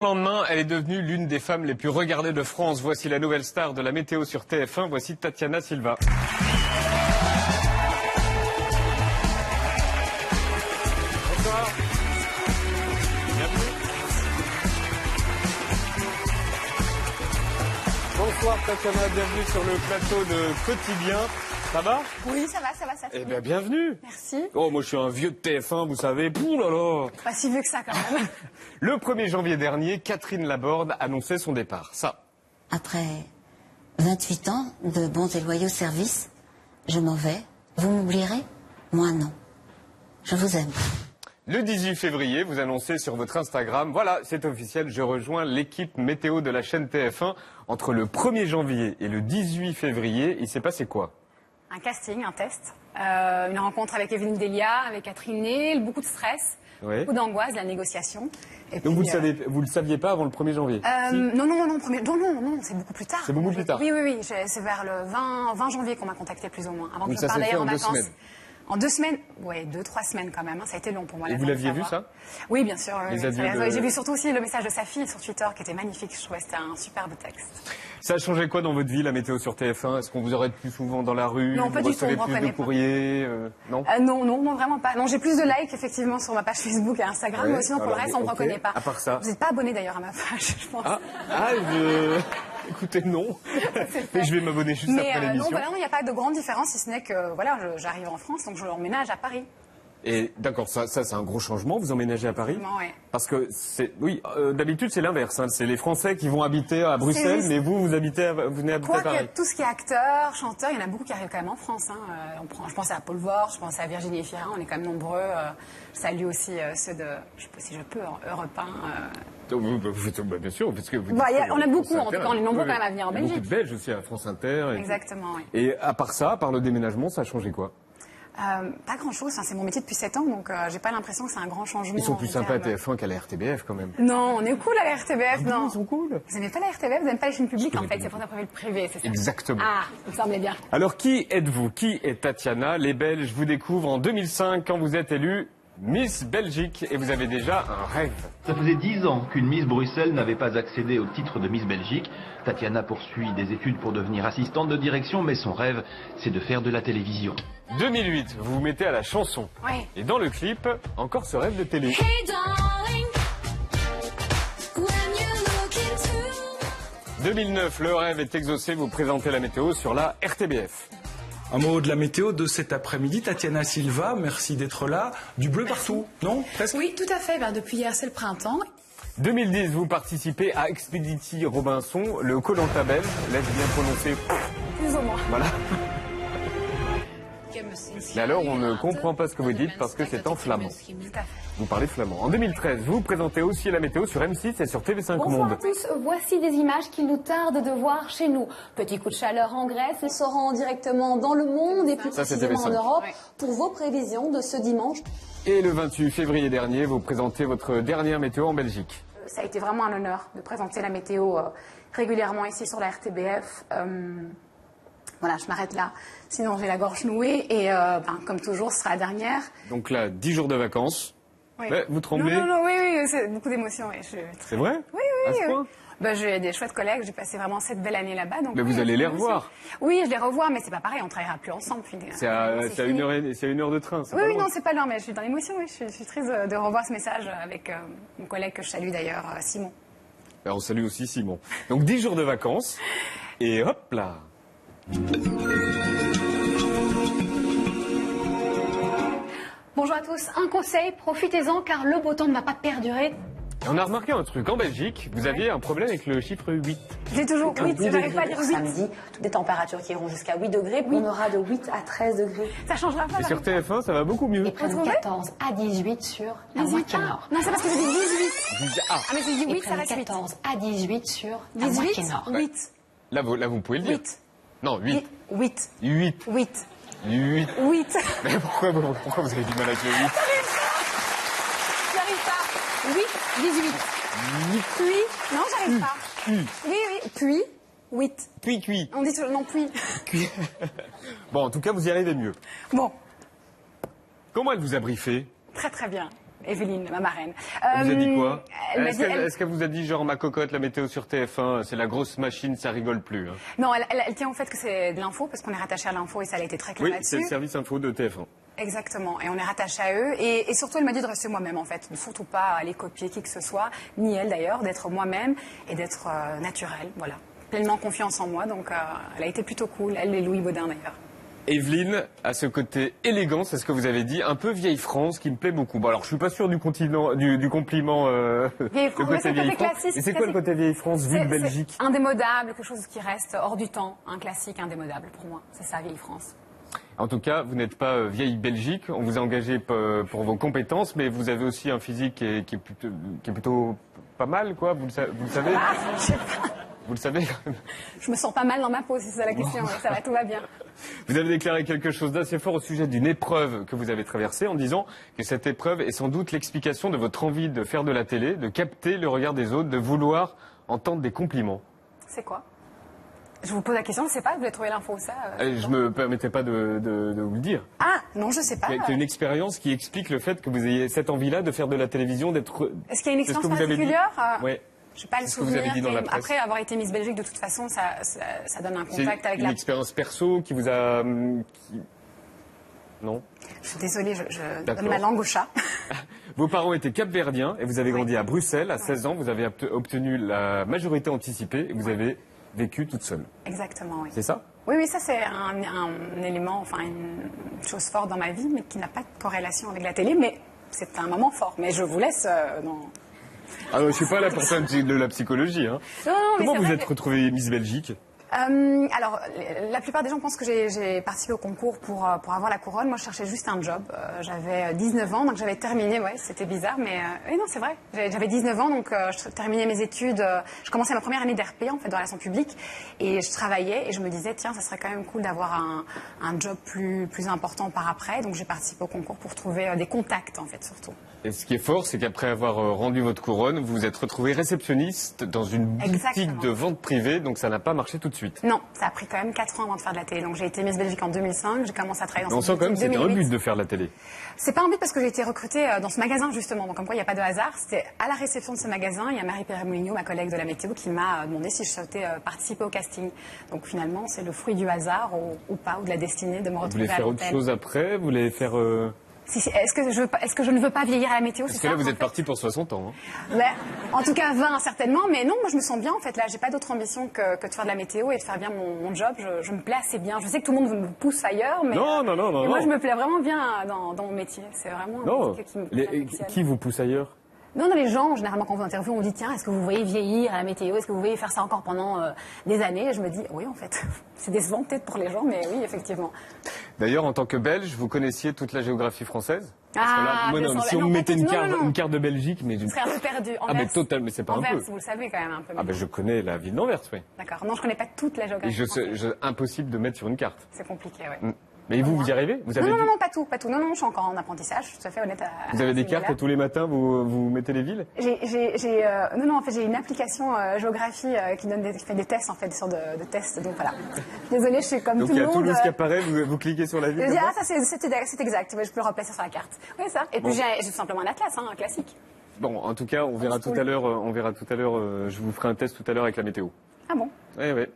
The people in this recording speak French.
Le lendemain, elle est devenue l'une des femmes les plus regardées de France. Voici la nouvelle star de la météo sur TF1. Voici Tatiana Silva. Bonsoir. Bienvenue. Bonsoir Tatiana, bienvenue sur le plateau de Quotidien. Ça va? Oui, ça va, ça Eh bien, bienvenue. Merci. Oh, moi je suis un vieux de TF1, vous savez. Pouh là là. Pas si vieux que ça quand même. Le 1er janvier dernier, Catherine Laborde annonçait son départ. Ça. Après 28 ans de bons et loyaux services, je m'en vais. Vous m'oublierez? Moi non. Je vous aime. Le 18 février, vous annoncez sur votre Instagram, voilà, c'est officiel, je rejoins l'équipe météo de la chaîne TF1. Entre le 1er janvier et le 18 février, il s'est passé quoi? Un casting, un test, une rencontre avec Evelyne Delia, avec Catherine Ney, beaucoup de stress, Oui. beaucoup d'angoisse, de la négociation. Et Donc puis, vous le saviez pas avant le 1er janvier? Si. Non, c'est beaucoup plus tard. C'est beaucoup plus tard. Oui, c'est vers le 20 janvier qu'on m'a contacté plus ou moins. Avant Donc que ça je parte s'est fait d'ailleurs en en 2 vacances. semaines. En 2 semaines, ouais, 2-3 semaines quand même. Ça a été long pour moi. Et vous l'aviez vu ça? Oui, bien sûr. Les oui, adieux sur les réseaux. de- Et j'ai vu surtout aussi le message de sa fille sur Twitter qui était magnifique. Je trouvais que c'était un superbe texte. Ça a changé quoi dans votre vie, la météo sur TF1? Est-ce qu'on vous arrête plus souvent dans la rue? Non, pas vous du tout, recevez on me plus de reconnaît pas. courriers? Non. Non, vraiment pas. Non, j'ai plus de likes effectivement sur ma page Facebook et Instagram, Ouais, mais sinon pour le alors, reste, on me ok. reconnaît pas. À part ça. Vous n'êtes pas abonné d'ailleurs à ma page, je pense. Écoutez, non. Mais je vais m'abonner juste Mais après non, l'émission. voilà, il n'y a pas de grande différence, si ce n'est que voilà, j'arrive en France, donc je emménage à Paris. Et d'accord, ça c'est un gros changement. Vous emménagez à Paris? Effectivement, ouais. Parce que d'habitude c'est l'inverse. Hein. C'est les Français qui vont habiter à Bruxelles, mais vous venez habiter à Quoique, Paris. tout ce qui est acteur, chanteur, il y en a beaucoup qui arrivent quand même en France. Hein. Je pense à Paul Vort, je pense à Virginie Efira, on est quand même nombreux. Je salue aussi ceux de, je sais pas si je peux, Europe 1. Bien sûr, parce que vous On a beaucoup, en tout cas, on est nombreux quand même à venir en Il y a beaucoup Belgique. de Belges aussi à France Inter. Exactement, oui. Et à part ça, à part le déménagement, ça a changé quoi? Pas grand-chose, c'est mon métier depuis 7 ans, donc j'ai pas l'impression que c'est un grand changement. Ils sont en plus sympas à termes- TF1 qu'à la RTBF quand même. Non, on est cool à la RTBF, non. Ils sont cool. Vous n'aimez pas la RTBF, vous n'aimez pas les chaînes publiques en connais fait, pas c'est pour ça le privé, c'est ça? Exactement. Ah, il me semblait bien. Alors qui êtes-vous? Qui est Tatiana? Les Belges vous découvrent en 2005 quand vous êtes élue Miss Belgique et vous avez déjà un rêve. Ça faisait 10 ans qu'une Miss Bruxelles n'avait pas accédé au titre de Miss Belgique. Tatiana poursuit des études pour devenir assistante de direction, mais son rêve, c'est de faire de la télévision. 2008, vous vous mettez à la chanson. Ouais. Et dans le clip, encore ce rêve de télé. Hey darling, when you look into 2009, le rêve est exaucé, vous présentez la météo sur la RTBF. Un mot de la météo de cet après-midi, Tatiana Silva, merci d'être là. Du bleu partout, non? Presque. Oui, tout à fait, depuis hier c'est le printemps. 2010, vous participez à Expeditie Robinson, le Koh-Lanta belge, laisse bien prononcer. Plus ou moins. Voilà. Mais alors, on ne comprend pas ce que vous dites parce que c'est en flamand. Tout à fait. Vous parlez flamand. En 2013, vous présentez aussi la météo sur M6 et sur TV5 Bonsoir Monde. à tous, voici des images qu'il nous tarde de voir chez nous. Petit coup de chaleur en Grèce, il se rend directement dans le monde et plus Ça, c'est précisément en TV5. Europe Ouais. pour vos prévisions de ce dimanche. Et le 28 février dernier, vous présentez votre dernière météo en Belgique. Ça a été vraiment un honneur de présenter la météo régulièrement ici sur la RTBF. Voilà, je m'arrête là, sinon j'ai la gorge nouée et comme toujours, ce sera la dernière. Donc là, 10 jours de vacances. Oui. Ouais, vous tremblez? Non, oui, c'est beaucoup d'émotions. Oui, C'est vrai? Oui. À ce point? J'ai des chouettes collègues, j'ai passé vraiment cette belle année là-bas. Donc Mais oui, vous allez c'est les une émotion. revoir. Oui, je les revois, mais c'est pas pareil, on travaillera plus ensemble. C'est à fini. 1 heure de train. c'est Oui, pas oui, loin. non, c'est pas loin, mais je suis dans l'émotion, oui. Je suis triste de revoir ce message avec mon collègue que je salue d'ailleurs, Simon. Alors, on salue aussi Simon. Donc 10 jours de vacances. Et hop là. Bonjour à tous, un conseil, profitez-en car le beau temps ne va pas perdurer. Et on a remarqué un truc. En Belgique, vous aviez un problème avec le chiffre 8. J'ai toujours 8, j'arrive pas à dire 8. Samedi, des températures qui iront jusqu'à 8 degrés. On aura de 8 à 13 degrés. Ça changera pas. Et sur TF1, ça va beaucoup mieux. Et près de trouvez 14 à 18 sur la 18 moitié nord. Non, c'est parce que j'ai dit 18. Ah, Ah, mais j'ai dit Et 8, ça près de reste 8. 14 à 18 sur la 18, moitié nord. 8. là, vous pouvez le dire. 8. Non, 8. 8. 8. 8. 8. 8. Mais pourquoi vous avez du mal avec le 8? J'arrive pas. 8, 18. Puis. Non, j'arrive pas. Oui. Puis. 8. Puis cuit. On dit toujours non, puis. Bon, en tout cas, vous y arrivez mieux. Bon, Comment elle vous a briefé? très très bien. Evelyne, ma marraine. Elle vous a dit quoi? Elle m'a Est-ce dit- qu'elle elle- est-ce qu'elle vous a dit genre ma cocotte, la météo sur TF1, c'est la grosse machine, ça rigole plus hein. Non, elle tient au fait que c'est de l'info, parce qu'on est rattaché à l'info et ça, elle a été très claire Oui, là-dessus. c'est le service info de TF1. Exactement, et on est rattaché à eux. Et surtout, elle m'a dit de rester moi-même, en fait. De surtout pas aller copier qui que ce soit, ni elle d'ailleurs, d'être moi-même et d'être naturelle, voilà. Pleinement confiance en moi, donc elle a été plutôt cool. Elle et Louis Baudin d'ailleurs. Evelyne a ce côté élégant, c'est ce que vous avez dit, un peu vieille France, qui me plaît beaucoup. Bon, alors je suis pas sûr du compliment, du compliment. Vieille France, le mais c'est le côté France. classique, Et c'est quoi le côté vieille France, ville Belgique? C'est indémodable, quelque chose qui reste hors du temps, un classique indémodable pour moi. C'est ça, vieille France. En tout cas, vous n'êtes pas vieille Belgique. On vous a engagé pour vos compétences, mais vous avez aussi un physique qui est plutôt pas mal, quoi. Vous le savez. Ah, je sais pas. Vous le savez. Je me sens pas mal dans ma peau, si c'est ça la question. Oui, ça va, tout va bien. Vous avez déclaré quelque chose d'assez fort au sujet d'une épreuve que vous avez traversée en disant que cette épreuve est sans doute l'explication de votre envie de faire de la télé, de capter le regard des autres, de vouloir entendre des compliments. C'est quoi? Je vous pose la question, je sais pas, vous voulez trouver l'info, ça Je me permettais pas de vous le dire. Ah, non, je sais pas. C'est une expérience qui explique le fait que vous ayez cette envie-là de faire de la télévision, d'être. Est-ce qu'il y a une C'est ce que expérience vous avez dit particulière Ouais. Je sais pas le C'est ce que vous avez souvenir. dit dans la presse. Après avoir été Miss Belgique, de toute façon, ça donne un C'est contact avec une la... expérience perso qui vous a. Non. Je suis désolée, je D'accord. donne ma langue au chat. Vos parents étaient capverdiens et vous avez grandi à Bruxelles. À 16 ans, vous avez obtenu la majorité anticipée et vous avez vécu toute seule. Exactement, oui. C'est ça? Oui, oui, ça c'est un élément, enfin une chose forte dans ma vie, mais qui n'a pas de corrélation avec la télé, mais c'est un moment fort. Mais je vous laisse dans... Ah, je suis pas là pour faire de la psychologie. Hein. Non, non, mais Comment c'est vous vrai êtes que- retrouvée Miss Belgique? Alors, la plupart des gens pensent que j'ai participé au concours pour avoir la couronne. Moi, je cherchais juste un job. J'avais 19 ans, donc j'avais terminé. Ouais, c'était bizarre, mais oui, non, c'est vrai. J'avais 19 ans, donc je terminais mes études. Je commençais ma première année d'RP, en fait, de relations publiques, et je travaillais. Et je me disais, tiens, ça serait quand même cool d'avoir un job plus important par après. Donc, j'ai participé au concours pour trouver des contacts, en fait, surtout. Et ce qui est fort, c'est qu'après avoir rendu votre couronne, vous vous êtes retrouvée réceptionniste dans une boutique Exactement. de vente privée, donc ça n'a pas marché tout de suite. Non, ça a pris quand même 4 ans avant de faire de la télé. Donc, j'ai été Miss Belgique en 2005. J'ai commencé à travailler dans Mais on cette sent quand même que boutique c'était un 2008. but de faire de la télé. C'est pas un but parce que j'ai été recrutée dans ce magasin justement, donc comme quoi il n'y a pas de hasard. C'était à la réception de ce magasin, il y a Marie-Pierre Moulineau, ma collègue de la météo, qui m'a demandé si je souhaitais participer au casting. Donc finalement, c'est le fruit du hasard ou pas, ou de la destinée de me Vous retrouver voulez à faire autre l'antenne. chose après? Vous voulez faire... Est-ce que je ne veux pas vieillir à la météo? Parce c'est que là, ça, vous en êtes fait parti pour 60 ans. Hein. Ouais, en tout cas 20 certainement, mais non, moi je me sens bien en fait là. J'ai pas d'autre ambition que de faire de la météo et de faire bien mon job. Je me plais assez bien. Je sais que tout le monde me pousse ailleurs, mais Non, non, non, non, mais moi non. je me plais vraiment bien dans mon métier. C'est vraiment un Non. métier qui me passionne. Qui vous pousse ailleurs? Non, les gens, généralement, quand on vous interviewe, on dit tiens, est-ce que vous voyez vieillir à la météo? Est-ce que vous voyez faire ça encore pendant des années? Et je me dis oui, en fait. C'est décevant peut-être pour les gens, mais oui, effectivement. D'ailleurs, en tant que Belge, vous connaissiez toute la géographie française? Ah, moi, je non, sens- si on non, me pas mettait tous, non. une carte de Belgique, mais Je serais un peu perdu. Ah, mais total, mais c'est pas un Anvers, peu. vous le savez quand même un peu. Ah ben je connais la ville d'Anvers, oui. D'accord. Non, je connais pas toute la Et géographie. française. impossible de mettre sur une carte. C'est compliqué, ouais. Mais vous y arrivez? Vous avez, Non, pas tout. Non, je suis encore en apprentissage. Je suis tout à fait honnête. vous avez des ce niveau-là. cartes et tous les matins vous mettez les villes? En fait, j'ai une application géographie qui fait des tests, en fait, des sortes de tests. Donc voilà. Désolée, je suis comme Donc tout il y le a monde. Toulouse qui apparaît, vous cliquez sur la ville. Je comme dis, ça ah, ça c'est exact. Ouais, je peux le replacer sur la carte. Oui, ça. Et puis j'ai tout simplement un atlas, un classique. Bon, en tout cas, on verra tout à l'heure. Je vous ferai un test tout à l'heure avec la météo. Ah bon? Oui, oui.